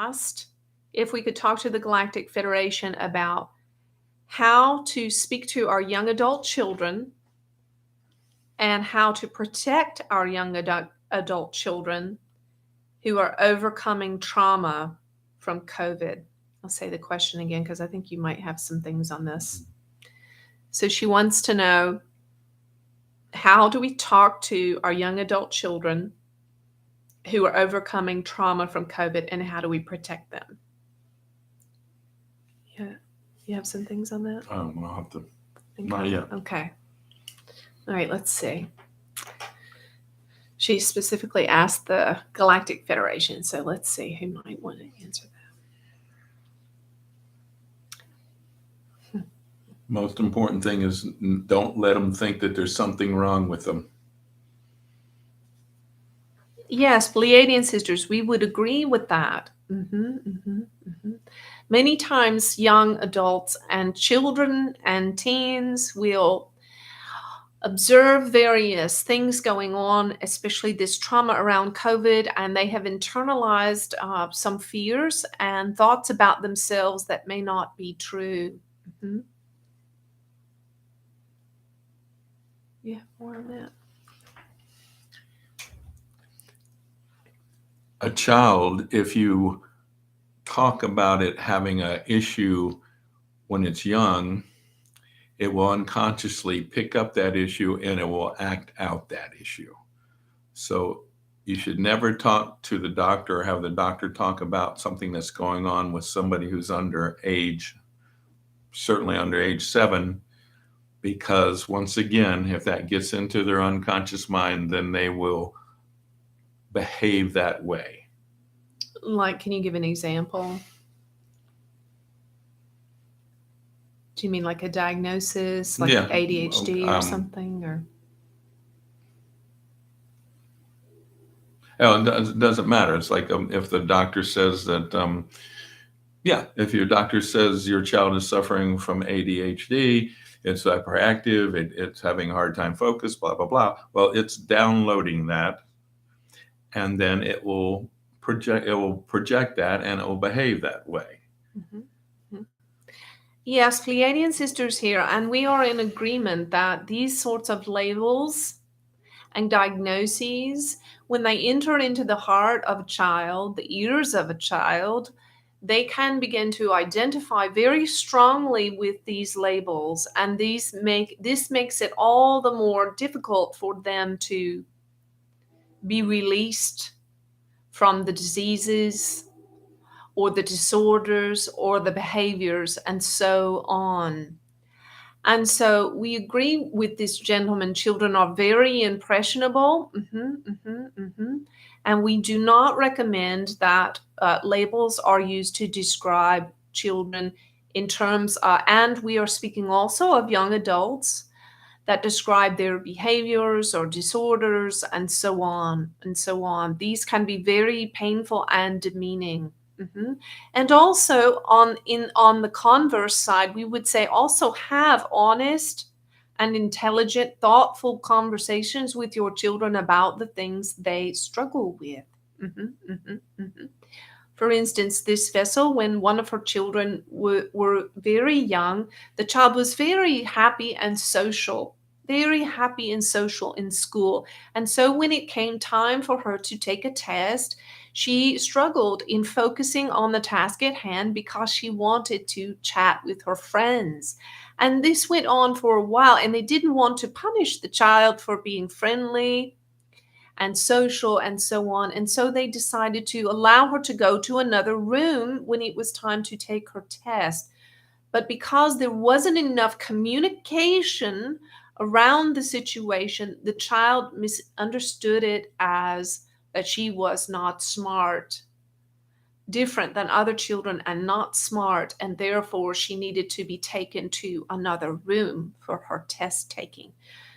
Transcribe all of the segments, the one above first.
asked if we could talk to the Galactic Federation about how to speak to our young adult children and how to protect our young adult children who are overcoming trauma from COVID. I'll say the question again because I think you might have some things on this. So she wants to know, how do we talk to our young adult children who are overcoming trauma from COVID, and how do we protect them? Yeah, you have some things on that? I'll have to. Okay. Not yet. Okay. All right, let's see. She specifically asked the Galactic Federation, so let's see who might want to answer that. Most important thing is don't let them think that there's something wrong with them. Yes, Pleiadian sisters, we would agree with that. Many times young adults and children and teens will observe various things going on, especially this trauma around COVID, and they have internalized some fears and thoughts about themselves that may not be true. Yeah, more on that. A child, if you talk about it having an issue when it's young, it will unconsciously pick up that issue and it will act out that issue. So you should never talk to the doctor or have the doctor talk about something that's going on with somebody who's under age, certainly under age 7, because once again, if that gets into their unconscious mind, then they will behave that way. Like, can you give an example? Do you mean like a diagnosis, like ADHD or something? Or it doesn't matter. It's like if the doctor says that, if your doctor says your child is suffering from ADHD, it's hyperactive, it's having a hard time focus, blah, blah, blah. Well, it's downloading that, and then it will project that, and it will behave that way. Yes, Pleiadian sisters here, and we are in agreement that these sorts of labels and diagnoses, when they enter into the heart of a child, the ears of a child, they can begin to identify very strongly with these labels, and this makes it all the more difficult for them to be released from the diseases or the disorders or the behaviors and so on. And so we agree with this gentleman. Children are very impressionable. And we do not recommend that labels are used to describe children in terms, and we are speaking also of young adults that describe their behaviors or disorders and so on and so on. These can be very painful and demeaning. And also on the converse side, we would say also have honest and intelligent, thoughtful conversations with your children about the things they struggle with. For instance, this vessel, when one of her children were very young, the child was very happy and social in school. And so when it came time for her to take a test, she struggled in focusing on the task at hand because she wanted to chat with her friends. And this went on for a while, and they didn't want to punish the child for being friendly and social and so on. And so they decided to allow her to go to another room when it was time to take her test. But because there wasn't enough communication around the situation, the child misunderstood it as that she was not smart, different than other children and not smart, and therefore she needed to be taken to another room for her test taking.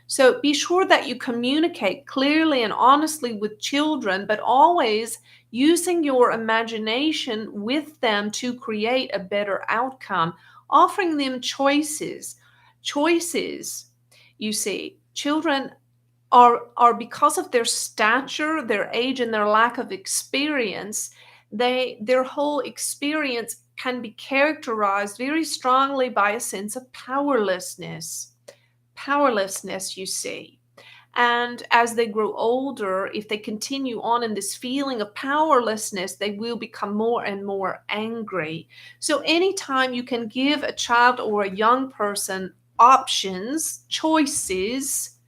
So be sure that you communicate clearly and honestly with children, but always using your imagination with them to create a better outcome, offering them choices. You see, children are because of their stature, their age, and their lack of experience, their whole experience can be characterized very strongly by a sense of powerlessness. Powerlessness, you see. And as they grow older, if they continue on in this feeling of powerlessness, they will become more and more angry. So, anytime you can give a child or a young person options, choices,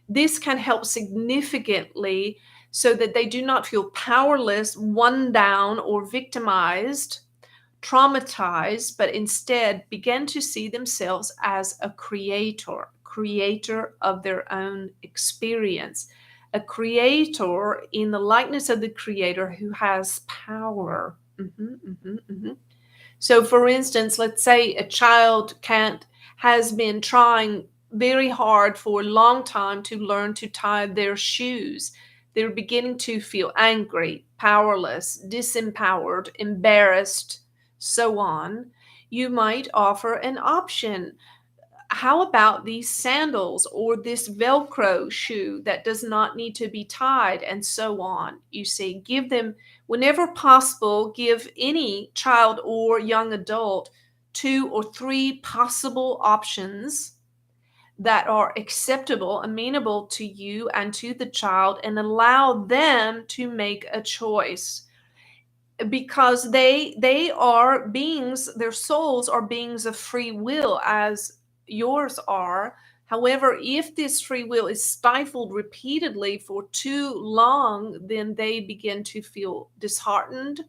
this can help significantly so that they do not feel powerless, one down, or victimized, traumatized, but instead begin to see themselves as a creator of their own experience, a creator in the likeness of the creator who has power. So, for instance, let's say a child can't has been trying very hard for a long time to learn to tie their shoes. They're beginning to feel angry, powerless, disempowered, embarrassed, so on. You might offer an option. How about these sandals or this Velcro shoe that does not need to be tied, and so on? You see, give them, whenever possible, give any child or young adult 2 or 3 possible options that are acceptable, amenable to you and to the child, and allow them to make a choice, because they are beings, their souls are beings of free will as yours are. However, if this free will is stifled repeatedly for too long, then they begin to feel disheartened.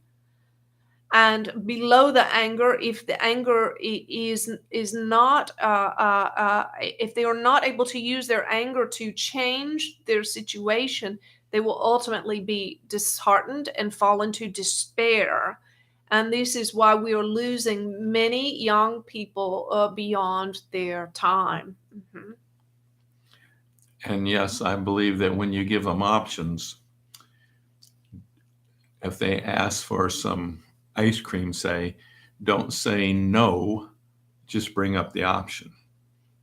And below the anger, if the anger is not if they are not able to use their anger to change their situation, they will ultimately be disheartened and fall into despair. And this is why we are losing many young people beyond their time. And yes, I believe that when you give them options, if they ask for some ice cream, say, don't say no, just bring up the option.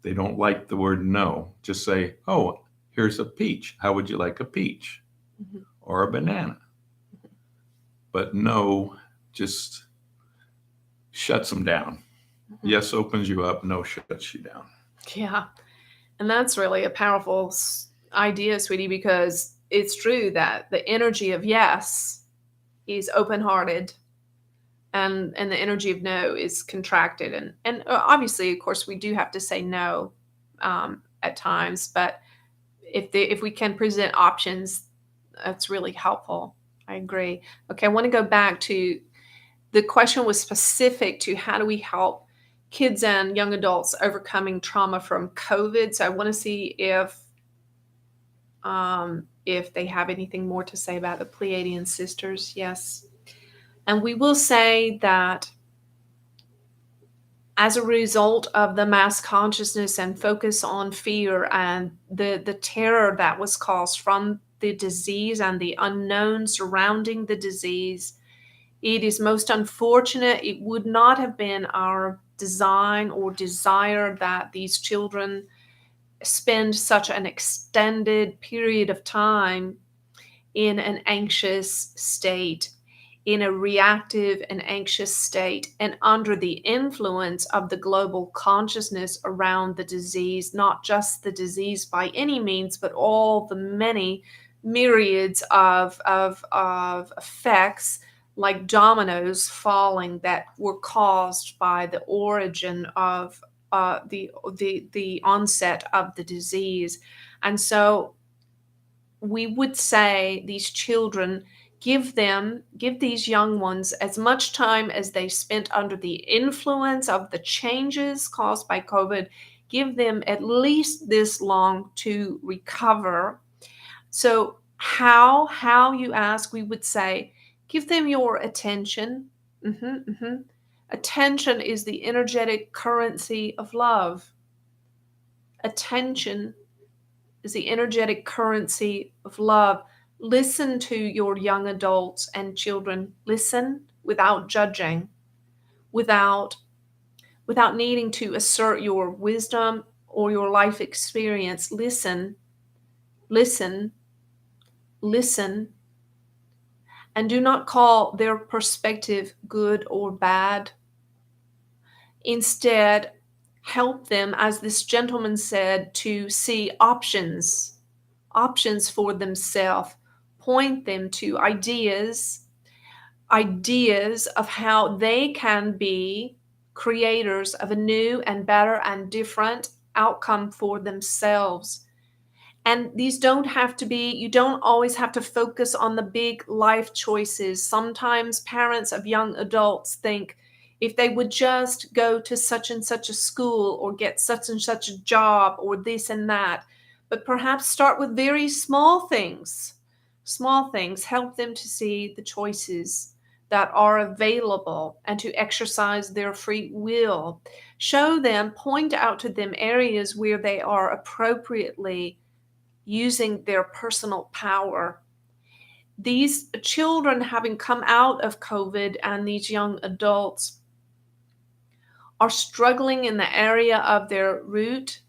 They don't like the word no, just say, oh, here's a peach. How would you like a peach? Mhm. Or a banana? But no just shuts them down. Mhm. Yes opens you up, no shuts you down. Yeah. And that's really a powerful idea, sweetie, because it's true that the energy of yes is open hearted, and the energy of no is contracted. And obviously, of course, we do have to say no at times, but if we can present options, that's really helpful. I agree. Okay, I want to go back to the question was specific to how do we help kids and young adults overcoming trauma from COVID. So I want to see if they have anything more to say about the Pleiadian sisters. Yes. And we will say that as a result of the mass consciousness and focus on fear and the terror that was caused from the disease and the unknown surrounding the disease, it is most unfortunate. It would not have been our design or desire that these children spend such an extended period of time in an anxious state, in a reactive and anxious state, and under the influence of the global consciousness around the disease, not just the disease by any means, but all the many myriads of effects like dominoes falling that were caused by the origin of the onset of the disease. And so we would say these children, give these young ones as much time as they spent under the influence of the changes caused by COVID. Give them at least this long to recover. So how you ask, we would say, give them your attention. Attention is the energetic currency of love. Attention is the energetic currency of love. Listen to your young adults and children. Listen without judging, without without needing to assert your wisdom or your life experience. Listen, listen, listen, and do not call their perspective good or bad. Instead, help them, as this gentleman said, to see options for themselves. Point them to ideas of how they can be creators of a new and better and different outcome for themselves. And these don't have to be, you don't always have to focus on the big life choices. Sometimes parents of young adults think if they would just go to such and such a school or get such and such a job or this and that, but perhaps start with very small things. Small things help them to see the choices that are available and to exercise their free will. Show them, point out to them areas where they are appropriately using their personal power. These children, having come out of COVID, and these young adults are struggling in the area of their root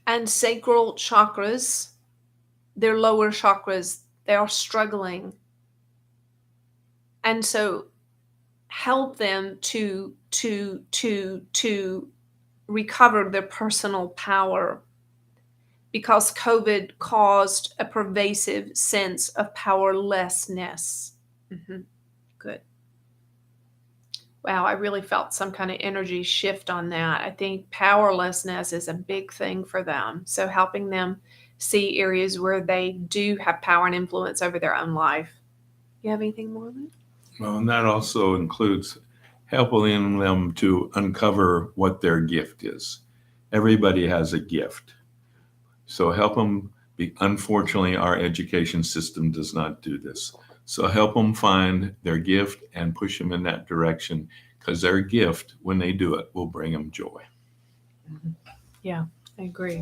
and sacral chakras, their lower chakras, they are struggling. And so help them to recover their personal power, because COVID caused a pervasive sense of powerlessness. Mm-hmm. Good. Wow, I really felt some kind of energy shift on that. I think powerlessness is a big thing for them. So helping them see areas where they do have power and influence over their own life. You have anything more, Luke? Well, and that also includes helping them to uncover what their gift is. Everybody has a gift. So help them unfortunately, our education system does not do this. So help them find their gift and push them in that direction, because their gift, when they do it, will bring them joy. Mm-hmm. Yeah, I agree.